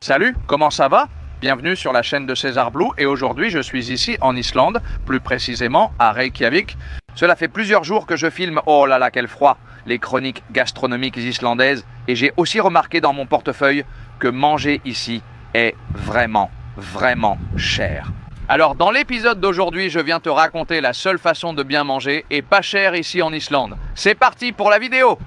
Salut, comment ça va? Bienvenue sur la chaîne de César Blue et aujourd'hui je suis ici en Islande, plus précisément à Reykjavik. Cela fait plusieurs jours que je filme, oh là là quel froid, les chroniques gastronomiques islandaises et j'ai aussi remarqué dans mon portefeuille que manger ici est vraiment cher. Alors dans l'épisode d'aujourd'hui je viens te raconter la seule façon de bien manger et pas cher ici en Islande. C'est parti pour la vidéo!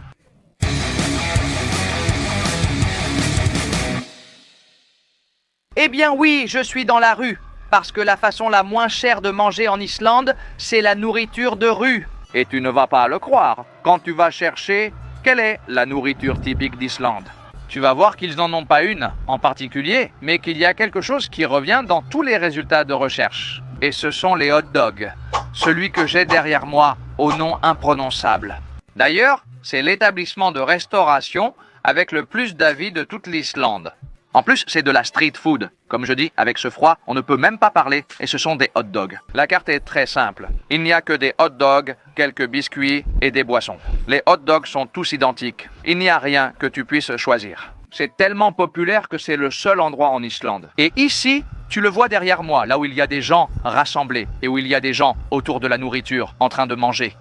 Eh bien oui, je suis dans la rue, parce que la façon la moins chère de manger en Islande, c'est la nourriture de rue. Et tu ne vas pas le croire, quand tu vas chercher quelle est la nourriture typique d'Islande. Tu vas voir qu'ils n'en ont pas une en particulier, mais qu'il y a quelque chose qui revient dans tous les résultats de recherche. Et ce sont les hot dogs, celui que j'ai derrière moi, au nom imprononçable. D'ailleurs, c'est l'établissement de restauration avec le plus d'avis de toute l'Islande. En plus, c'est de la street food. Comme je dis, avec ce froid, on ne peut même pas parler et ce sont des hot dogs. La carte est très simple. Il n'y a que des hot dogs, quelques biscuits et des boissons. Les hot dogs sont tous identiques. Il n'y a rien que tu puisses choisir. C'est tellement populaire que c'est le seul endroit en Islande. Et ici, tu le vois derrière moi, là où il y a des gens rassemblés et où il y a des gens autour de la nourriture en train de manger.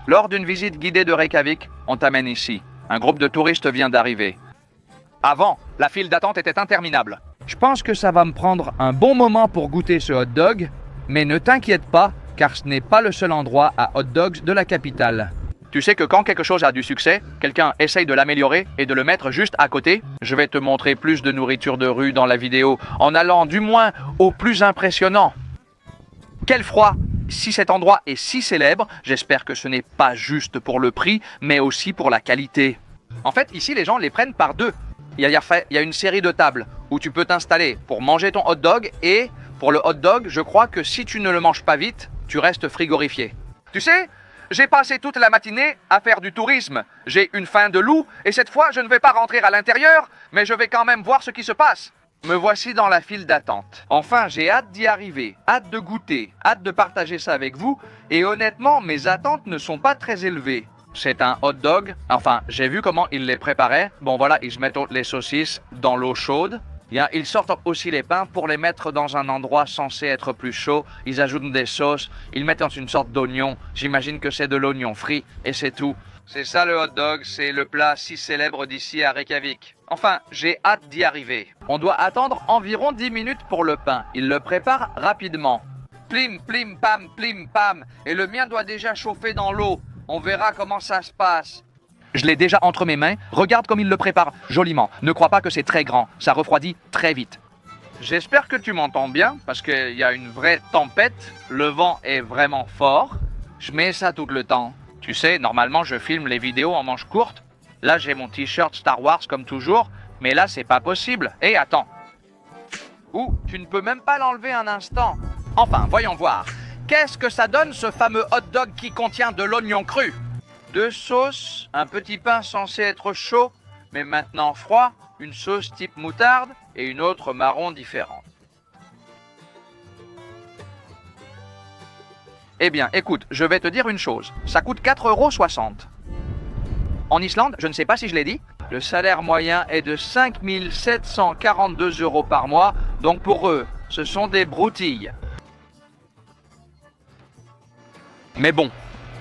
Lors d'une visite guidée de Reykjavik, on t'amène ici. Un groupe de touristes vient d'arriver. Avant, la file d'attente était interminable. Je pense que ça va me prendre un bon moment pour goûter ce hot dog, mais ne t'inquiète pas, car ce n'est pas le seul endroit à hot dogs de la capitale. Tu sais que quand quelque chose a du succès, quelqu'un essaye de l'améliorer et de le mettre juste à côté. Je vais te montrer plus de nourriture de rue dans la vidéo, en allant du moins au plus impressionnant. Quel froid! Si cet endroit est si célèbre, j'espère que ce n'est pas juste pour le prix, mais aussi pour la qualité. En fait, ici, les gens les prennent par deux. Il y a une série de tables où tu peux t'installer pour manger ton hot dog et pour le hot dog, je crois que si tu ne le manges pas vite, tu restes frigorifié. Tu sais, j'ai passé toute la matinée à faire du tourisme. J'ai une faim de loup et cette fois, je ne vais pas rentrer à l'intérieur, mais je vais quand même voir ce qui se passe. Me voici dans la file d'attente. Enfin, j'ai hâte d'y arriver, hâte de goûter, hâte de partager ça avec vous et honnêtement, mes attentes ne sont pas très élevées. C'est un hot dog. Enfin, j'ai vu comment ils les préparaient. Bon voilà, ils mettent les saucisses dans l'eau chaude. Ils sortent aussi les pains pour les mettre dans un endroit censé être plus chaud. Ils ajoutent des sauces. Ils mettent dans une sorte d'oignon. J'imagine que c'est de l'oignon frit et c'est tout. C'est ça le hot dog, c'est le plat si célèbre d'ici à Reykjavik. Enfin, j'ai hâte d'y arriver. On doit attendre environ 10 minutes pour le pain. Ils le préparent rapidement. Plim, plim, pam, et le mien doit déjà chauffer dans l'eau. On verra comment ça se passe. Je l'ai déjà entre mes mains. Regarde comme il le prépare joliment. Ne crois pas que c'est très grand. Ça refroidit très vite. J'espère que tu m'entends bien parce qu'il y a une vraie tempête. Le vent est vraiment fort. Je mets ça tout le temps. Tu sais, normalement, je filme les vidéos en manches courtes. Là, j'ai mon t-shirt Star Wars comme toujours. Mais là, c'est pas possible. Et attends. Ouh, tu ne peux même pas l'enlever un instant. Enfin, voyons voir. Qu'est-ce que ça donne ce fameux hot dog qui contient de l'oignon cru? Deux sauces, un petit pain censé être chaud, mais maintenant froid, une sauce type moutarde et une autre marron différente. Eh bien, écoute, je vais te dire une chose, ça coûte 4,60 €. En Islande, je ne sais pas si je l'ai dit, le salaire moyen est de 5 742 € par mois, donc pour eux, ce sont des broutilles. Mais bon,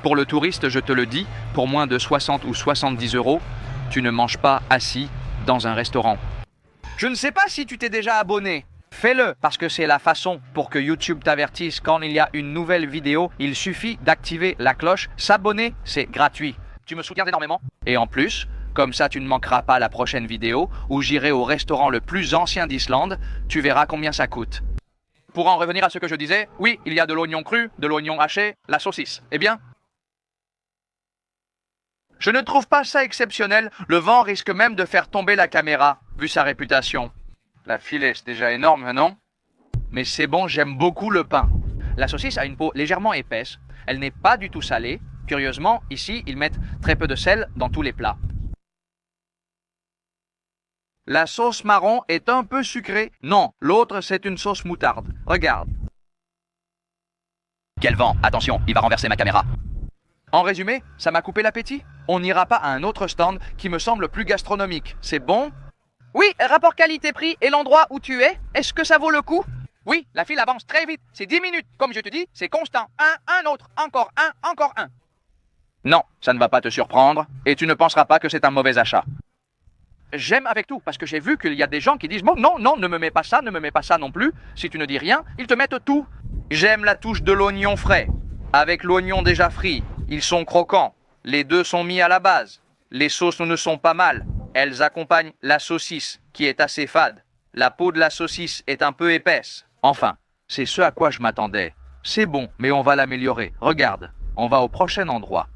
pour le touriste, je te le dis, pour moins de 60 ou 70 €, tu ne manges pas assis dans un restaurant. Je ne sais pas si tu t'es déjà abonné. Fais-le, parce que c'est la façon pour que YouTube t'avertisse quand il y a une nouvelle vidéo. Il suffit d'activer la cloche. S'abonner, c'est gratuit. Tu me soutiens énormément. Et en plus, comme ça tu ne manqueras pas la prochaine vidéo où j'irai au restaurant le plus ancien d'Islande. Tu verras combien ça coûte. Pour en revenir à ce que je disais, oui, il y a de l'oignon cru, de l'oignon haché, la saucisse. Eh bien, je ne trouve pas ça exceptionnel. Le vent risque même de faire tomber la caméra, vu sa réputation. La file est déjà énorme, non? Mais c'est bon, j'aime beaucoup le pain. La saucisse a une peau légèrement épaisse. Elle n'est pas du tout salée. Curieusement, ici, ils mettent très peu de sel dans tous les plats. La sauce marron est un peu sucrée. Non, l'autre c'est une sauce moutarde. Regarde. Quel vent! Attention, il va renverser ma caméra. En résumé, ça m'a coupé l'appétit. On n'ira pas à un autre stand qui me semble plus gastronomique. C'est bon? Oui, rapport qualité-prix et l'endroit où tu es, est-ce que ça vaut le coup? Oui, la file avance très vite, c'est 10 minutes. Comme je te dis, c'est constant. Un autre, encore un, encore un. Non, ça ne va pas te surprendre, et tu ne penseras pas que c'est un mauvais achat. J'aime avec tout, parce que j'ai vu qu'il y a des gens qui disent « Bon, non, non, ne me mets pas ça, ne me mets pas ça non plus. » Si tu ne dis rien, ils te mettent tout. J'aime la touche de l'oignon frais. Avec l'oignon déjà frit, ils sont croquants. Les deux sont mis à la base. Les sauces ne sont pas mal. Elles accompagnent la saucisse, qui est assez fade. La peau de la saucisse est un peu épaisse. Enfin, c'est ce à quoi je m'attendais. C'est bon, mais on va l'améliorer. Regarde, on va au prochain endroit.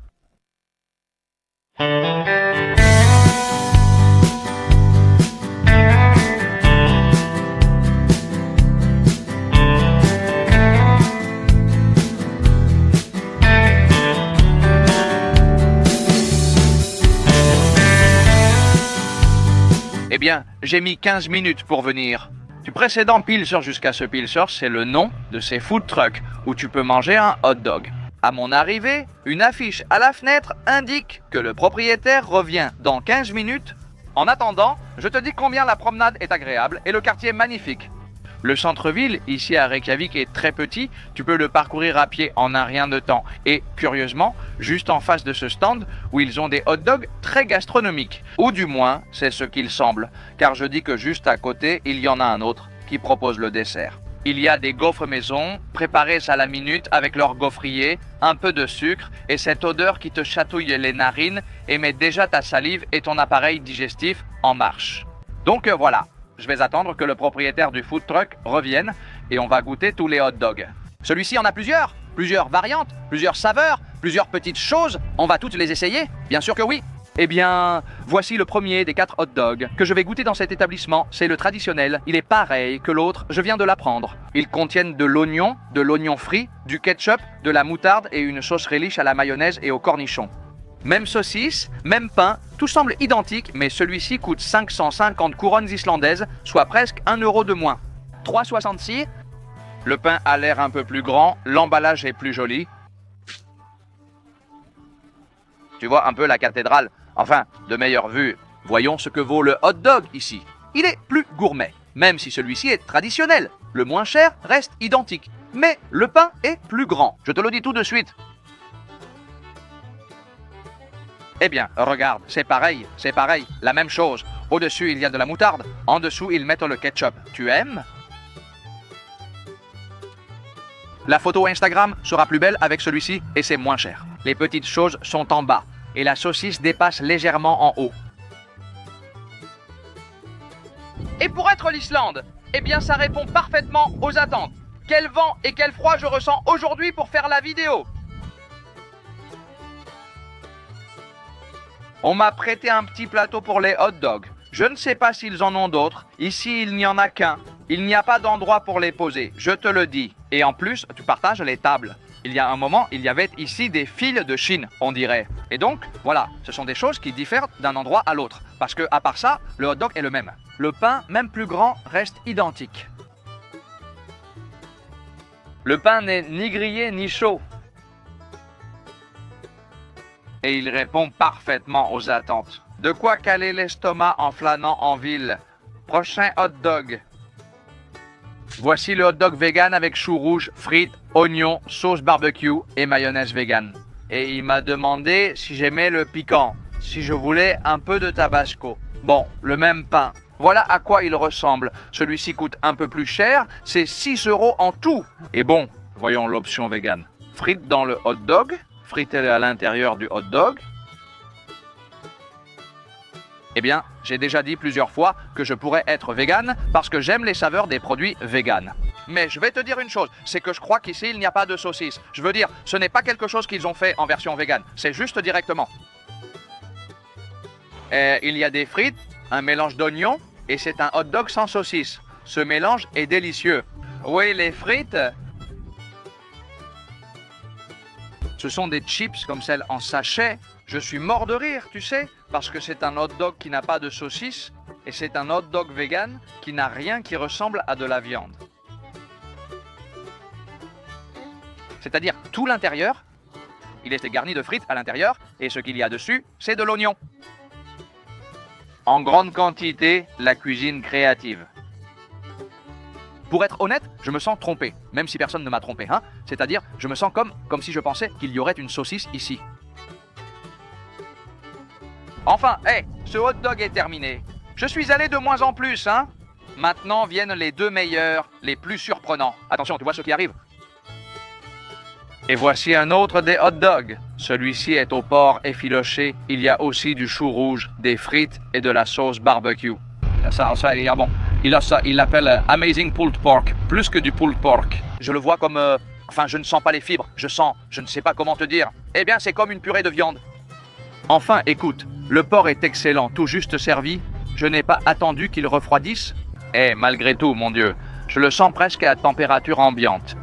Eh bien, j'ai mis 15 minutes pour venir. Du précédent Pilser jusqu'à ce Pilser, c'est le nom de ces food trucks où tu peux manger un hot dog. À mon arrivée, une affiche à la fenêtre indique que le propriétaire revient dans 15 minutes. En attendant, je te dis combien la promenade est agréable et le quartier magnifique. Le centre-ville, ici à Reykjavik, est très petit, tu peux le parcourir à pied en un rien de temps. Et, curieusement, juste en face de ce stand, où ils ont des hot dogs très gastronomiques. Ou du moins, c'est ce qu'il semble, car je dis que juste à côté, il y en a un autre qui propose le dessert. Il y a des gaufres maison, préparées à la minute avec leur gaufrier, un peu de sucre et cette odeur qui te chatouille les narines et met déjà ta salive et ton appareil digestif en marche. Donc voilà. Je vais attendre que le propriétaire du food truck revienne et on va goûter tous les hot dogs. Celui-ci en a plusieurs variantes, plusieurs saveurs, plusieurs petites choses. On va toutes les essayer? Bien sûr que oui. Eh bien, voici le premier des 4 hot dogs que je vais goûter dans cet établissement. C'est le traditionnel. Il est pareil que l'autre, je viens de l'apprendre. Ils contiennent de l'oignon frit, du ketchup, de la moutarde et une sauce relish à la mayonnaise et au cornichon. Même saucisse, même pain, tout semble identique, mais celui-ci coûte 550 couronnes islandaises, soit presque 1 euro de moins. 3,66. Le pain a l'air un peu plus grand, l'emballage est plus joli. Tu vois un peu la cathédrale, enfin, de meilleure vue. Voyons ce que vaut le hot dog ici. Il est plus gourmet, même si celui-ci est traditionnel. Le moins cher reste identique, mais le pain est plus grand. Je te le dis tout de suite. Eh bien, regarde, c'est pareil, la même chose. Au-dessus, il y a de la moutarde. En dessous, ils mettent le ketchup. Tu aimes? La photo Instagram sera plus belle avec celui-ci et c'est moins cher. Les petites choses sont en bas et la saucisse dépasse légèrement en haut. Et pour être l'Islande, eh bien, ça répond parfaitement aux attentes. Quel vent et quel froid je ressens aujourd'hui pour faire la vidéo. On m'a prêté un petit plateau pour les hot dogs. Je ne sais pas s'ils en ont d'autres. Ici, il n'y en a qu'un. Il n'y a pas d'endroit pour les poser, je te le dis. Et en plus, tu partages les tables. Il y a un moment, il y avait ici des fils de Chine, on dirait. Et donc, voilà, ce sont des choses qui diffèrent d'un endroit à l'autre. Parce que, à part ça, le hot dog est le même. Le pain, même plus grand, reste identique. Le pain n'est ni grillé ni chaud. Et il répond parfaitement aux attentes. De quoi caler l'estomac en flânant en ville. Prochain hot dog. Voici le hot dog vegan avec choux rouges, frites, oignons, sauce barbecue et mayonnaise vegan. Et il m'a demandé si j'aimais le piquant, si je voulais un peu de tabasco. Bon, le même pain. Voilà à quoi il ressemble. Celui-ci coûte un peu plus cher, c'est 6 € en tout. Et bon, voyons l'option vegan. Frites dans le hot dog. Frité à l'intérieur du hot dog. Eh bien, j'ai déjà dit plusieurs fois que je pourrais être vegan parce que j'aime les saveurs des produits vegan. Mais je vais te dire une chose, c'est que je crois qu'ici il n'y a pas de saucisse. Je veux dire, ce n'est pas quelque chose qu'ils ont fait en version vegan, c'est juste directement. Il y a des frites, un mélange d'oignons et c'est un hot dog sans saucisse. Ce mélange est délicieux. Oui, les frites... Ce sont des chips comme celles en sachet. Je suis mort de rire, tu sais, parce que c'est un hot dog qui n'a pas de saucisse et c'est un hot dog vegan qui n'a rien qui ressemble à de la viande. C'est-à-dire tout l'intérieur, il est garni de frites à l'intérieur et ce qu'il y a dessus, c'est de l'oignon. En grande quantité, la cuisine créative. Pour être honnête, je me sens trompé, même si personne ne m'a trompé, hein. C'est-à-dire, je me sens comme si je pensais qu'il y aurait une saucisse ici. Enfin, ce hot dog est terminé. Je suis allé de moins en plus, hein. Maintenant viennent les deux meilleurs, les plus surprenants. Attention, tu vois ce qui arrive? Et voici un autre des hot dogs. Celui-ci est au porc effiloché. Il y a aussi du chou rouge, des frites et de la sauce barbecue. Ça, il est bon. Il a ça, il l'appelle Amazing Pulled Pork, plus que du pulled pork. Je le vois comme... Enfin, je ne sens pas les fibres, je ne sais pas comment te dire. Eh bien, c'est comme une purée de viande. Enfin, écoute, le porc est excellent, tout juste servi. Je n'ai pas attendu qu'il refroidisse. Malgré tout, mon Dieu, je le sens presque à température ambiante.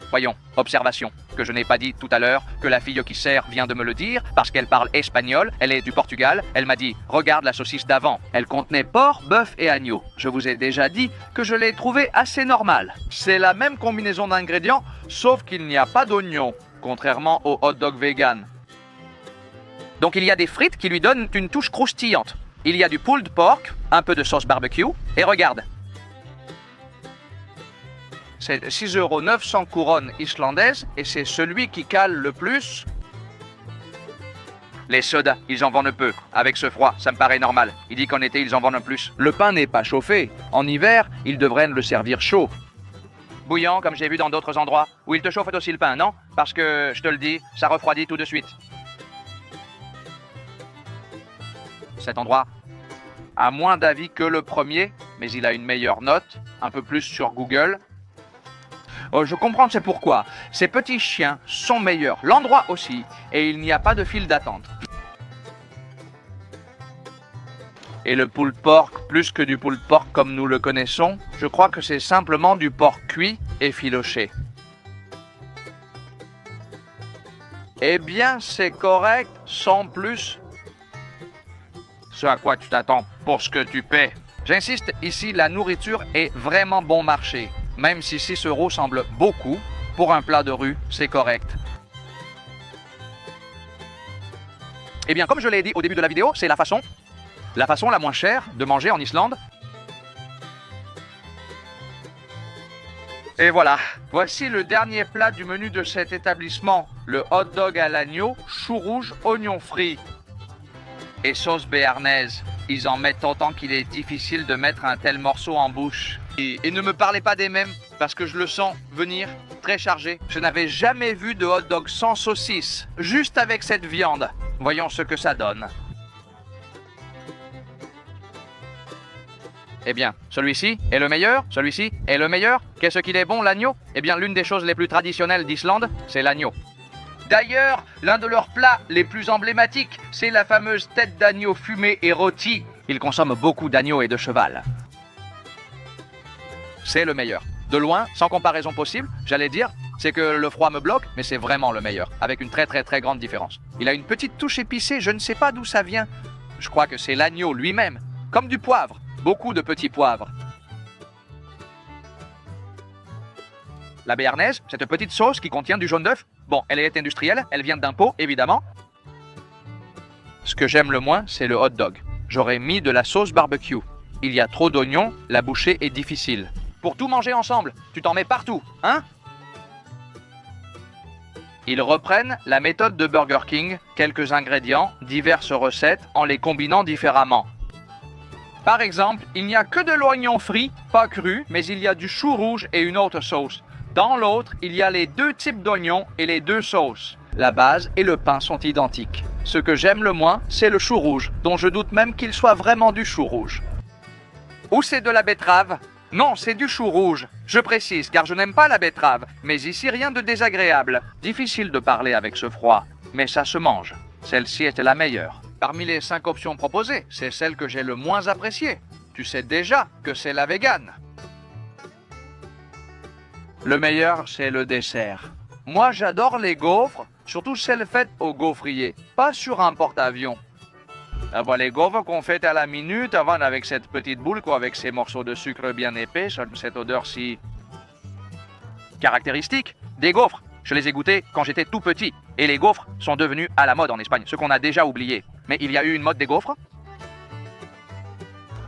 Voyons, observation, que je n'ai pas dit tout à l'heure, que la fille qui sert vient de me le dire, parce qu'elle parle espagnol, elle est du Portugal, elle m'a dit « Regarde la saucisse d'avant ». Elle contenait porc, bœuf et agneau. Je vous ai déjà dit que je l'ai trouvée assez normale. C'est la même combinaison d'ingrédients, sauf qu'il n'y a pas d'oignon, contrairement au hot dog vegan. Donc il y a des frites qui lui donnent une touche croustillante. Il y a du pulled pork, un peu de sauce barbecue, et regarde. C'est 6,9 couronnes islandaises et c'est celui qui cale le plus. Les sodas, ils en vendent peu. Avec ce froid, ça me paraît normal. Il dit qu'en été, ils en vendent plus. Le pain n'est pas chauffé. En hiver, ils devraient le servir chaud. Bouillant, comme j'ai vu dans d'autres endroits, où ils te chauffent aussi le pain, non? Parce que, je te le dis, ça refroidit tout de suite. Cet endroit a moins d'avis que le premier, mais il a une meilleure note, un peu plus sur Google. Je comprends, c'est pourquoi. Ces petits chiens sont meilleurs, l'endroit aussi, et il n'y a pas de file d'attente. Et le pulled pork, plus que du pulled pork comme nous le connaissons, je crois que c'est simplement du porc cuit et filoché. Eh bien, c'est correct, sans plus. Ce à quoi tu t'attends pour ce que tu paies. J'insiste, ici, la nourriture est vraiment bon marché. Même si 6 € semble beaucoup, pour un plat de rue, c'est correct. Eh bien, comme je l'ai dit au début de la vidéo, c'est la façon la moins chère de manger en Islande. Et voilà, voici le dernier plat du menu de cet établissement. Le hot dog à l'agneau, chou rouge, oignons frits et sauce béarnaise. Ils en mettent autant qu'il est difficile de mettre un tel morceau en bouche. Et ne me parlez pas des mêmes, parce que je le sens venir très chargé. Je n'avais jamais vu de hot dog sans saucisse, juste avec cette viande. Voyons ce que ça donne. Eh bien, celui-ci est le meilleur, celui-ci est le meilleur. Qu'est-ce qu'il est bon, l'agneau? Eh bien, l'une des choses les plus traditionnelles d'Islande, c'est l'agneau. D'ailleurs, l'un de leurs plats les plus emblématiques, c'est la fameuse tête d'agneau fumée et rôtie. Ils consomment beaucoup d'agneau et de cheval. C'est le meilleur. De loin, sans comparaison possible, j'allais dire, c'est que le froid me bloque, mais c'est vraiment le meilleur, avec une très grande différence. Il a une petite touche épicée, je ne sais pas d'où ça vient. Je crois que c'est l'agneau lui-même, comme du poivre, beaucoup de petits poivres. La béarnaise, cette petite sauce qui contient du jaune d'œuf, bon, elle est industrielle, elle vient d'un pot, évidemment. Ce que j'aime le moins, c'est le hot dog. J'aurais mis de la sauce barbecue. Il y a trop d'oignons, la bouchée est difficile. Pour tout manger ensemble, tu t'en mets partout, hein? Ils reprennent la méthode de Burger King, quelques ingrédients, diverses recettes, en les combinant différemment. Par exemple, il n'y a que de l'oignon frit, pas cru, mais il y a du chou rouge et une autre sauce. Dans l'autre, il y a les deux types d'oignons et les deux sauces. La base et le pain sont identiques. Ce que j'aime le moins, c'est le chou rouge, dont je doute même qu'il soit vraiment du chou rouge. Ou c'est de la betterave? Non, c'est du chou rouge. Je précise, car je n'aime pas la betterave. Mais ici, rien de désagréable. Difficile de parler avec ce froid, mais ça se mange. Celle-ci était la meilleure. Parmi les 5 options proposées, c'est celle que j'ai le moins appréciée. Tu sais déjà que c'est la végane. Le meilleur, c'est le dessert. Moi, j'adore les gaufres, surtout celles faites au gaufrier, pas sur un porte-avions. Les gaufres qu'on fait à la minute, avant avec cette petite boule, avec ces morceaux de sucre bien épais, cette odeur si caractéristique. Des gaufres, je les ai goûtées quand j'étais tout petit. Et les gaufres sont devenus à la mode en Espagne, ce qu'on a déjà oublié. Mais il y a eu une mode des gaufres.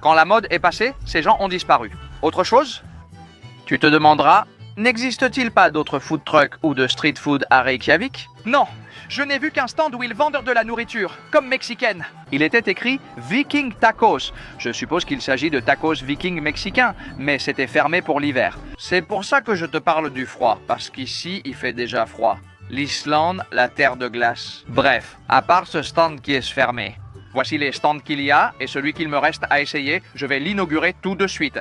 Quand la mode est passée, ces gens ont disparu. Autre chose? Tu te demanderas, n'existe-t-il pas d'autres food trucks ou de street food à Reykjavik? Non, je n'ai vu qu'un stand où ils vendent de la nourriture, comme mexicaine. Il était écrit Viking Tacos. Je suppose qu'il s'agit de tacos viking mexicains, mais c'était fermé pour l'hiver. C'est pour ça que je te parle du froid, parce qu'ici il fait déjà froid. L'Islande, la terre de glace. Bref, à part ce stand qui est fermé, voici les stands qu'il y a et celui qu'il me reste à essayer, je vais l'inaugurer tout de suite.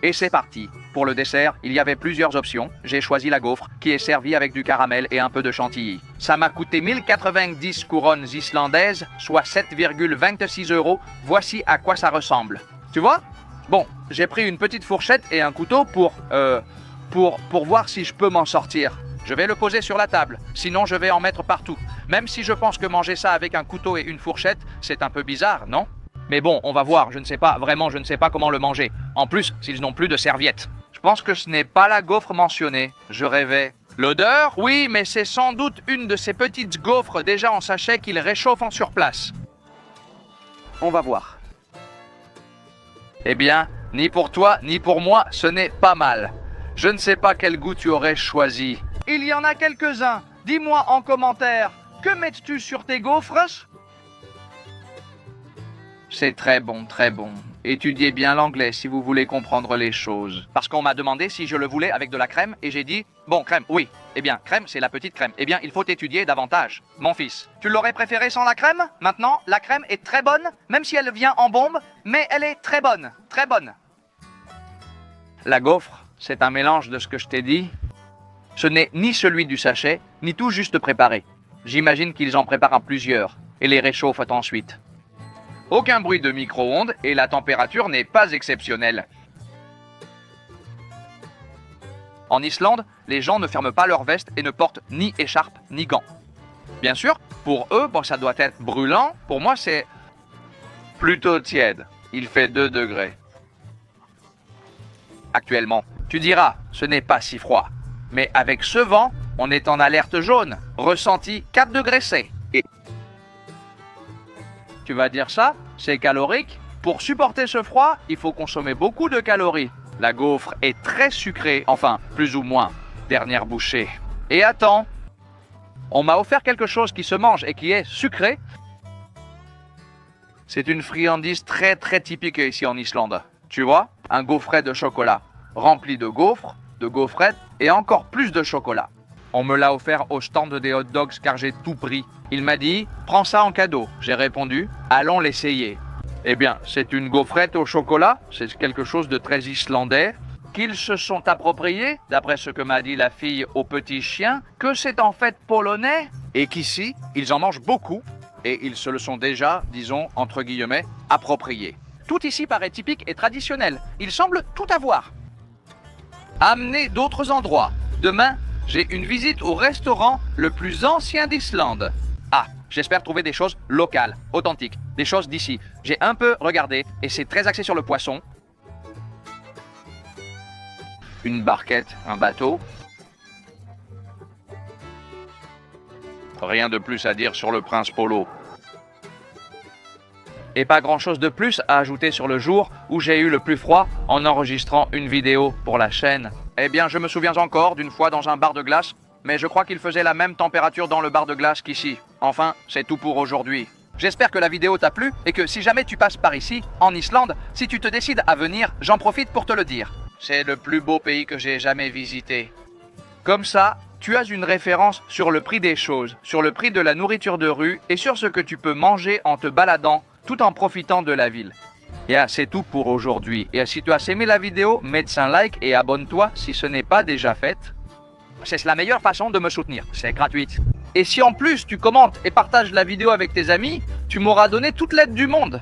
Et c'est parti. Pour le dessert, il y avait plusieurs options. J'ai choisi la gaufre, qui est servie avec du caramel et un peu de chantilly. Ça m'a coûté 1090 couronnes islandaises, soit 7,26 €. Voici à quoi ça ressemble. Tu vois? Bon, j'ai pris une petite fourchette et un couteau pour voir si je peux m'en sortir. Je vais le poser sur la table, sinon je vais en mettre partout. Même si je pense que manger ça avec un couteau et une fourchette, c'est un peu bizarre, non? Mais bon, on va voir, je ne sais pas comment le manger. En plus, s'ils n'ont plus de serviettes. Je pense que ce n'est pas la gaufre mentionnée, je rêvais. L'odeur? Oui, mais c'est sans doute une de ces petites gaufres déjà en sachet qu'ils réchauffent sur place. On va voir. Eh bien, ni pour toi, ni pour moi, ce n'est pas mal. Je ne sais pas quel goût tu aurais choisi. Il y en a quelques-uns. Dis-moi en commentaire, que mets-tu sur tes gaufres? C'est très bon, très bon. Étudiez bien l'anglais si vous voulez comprendre les choses. Parce qu'on m'a demandé si je le voulais avec de la crème et j'ai dit, bon, crème, oui. Eh bien, crème, c'est la petite crème. Eh bien, il faut étudier davantage. Mon fils, tu l'aurais préféré sans la crème? Maintenant, la crème est très bonne, même si elle vient en bombe, mais elle est très bonne, très bonne. La gaufre, c'est un mélange de ce que je t'ai dit. Ce n'est ni celui du sachet, ni tout juste préparé. J'imagine qu'ils en préparent plusieurs et les réchauffent ensuite. Aucun bruit de micro-ondes et la température n'est pas exceptionnelle. En Islande, les gens ne ferment pas leur veste et ne portent ni écharpe ni gants. Bien sûr, pour eux, bon, ça doit être brûlant. Pour moi, c'est plutôt tiède. Il fait 2 degrés. Actuellement, tu diras, ce n'est pas si froid. Mais avec ce vent, on est en alerte jaune. Ressenti 4 degrés C. Et tu vas dire ça? C'est calorique? Pour supporter ce froid, il faut consommer beaucoup de calories. La gaufre est très sucrée, enfin, plus ou moins. Dernière bouchée. Et attends, on m'a offert quelque chose qui se mange et qui est sucré. C'est une friandise très très typique ici en Islande. Tu vois, un gaufret de chocolat, rempli de gaufres, de gaufrettes et encore plus de chocolat. On me l'a offert au stand des hot dogs car j'ai tout pris. Il m'a dit, prends ça en cadeau. J'ai répondu, allons l'essayer. Eh bien, c'est une gaufrette au chocolat, c'est quelque chose de très islandais, qu'ils se sont appropriés, d'après ce que m'a dit la fille au petit chien, que c'est en fait polonais, et qu'ici, ils en mangent beaucoup, et ils se le sont déjà, disons, entre guillemets, appropriés. Tout ici paraît typique et traditionnel. Il semble tout avoir. Amenez d'autres endroits. Demain, j'ai une visite au restaurant le plus ancien d'Islande. Ah, j'espère trouver des choses locales, authentiques, des choses d'ici. J'ai un peu regardé et c'est très axé sur le poisson. Une barquette, un bateau. Rien de plus à dire sur le prince Polo. Et pas grand-chose de plus à ajouter sur le jour où j'ai eu le plus froid en enregistrant une vidéo pour la chaîne. Eh bien, je me souviens encore d'une fois dans un bar de glace, mais je crois qu'il faisait la même température dans le bar de glace qu'ici. Enfin, c'est tout pour aujourd'hui. J'espère que la vidéo t'a plu et que si jamais tu passes par ici, en Islande, si tu te décides à venir, j'en profite pour te le dire. C'est le plus beau pays que j'ai jamais visité. Comme ça, tu as une référence sur le prix des choses, sur le prix de la nourriture de rue et sur ce que tu peux manger en te baladant tout en profitant de la ville. Et c'est tout pour aujourd'hui. Et si tu as aimé la vidéo, mets un like et abonne-toi si ce n'est pas déjà fait. C'est la meilleure façon de me soutenir, c'est gratuit. Et si en plus tu commentes et partages la vidéo avec tes amis, tu m'auras donné toute l'aide du monde.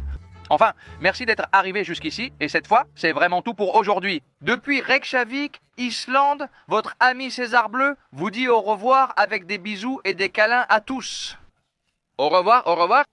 Enfin, merci d'être arrivé jusqu'ici, et cette fois, c'est vraiment tout pour aujourd'hui. Depuis Reykjavik, Islande, votre ami César Bleu vous dit au revoir avec des bisous et des câlins à tous. Au revoir, au revoir.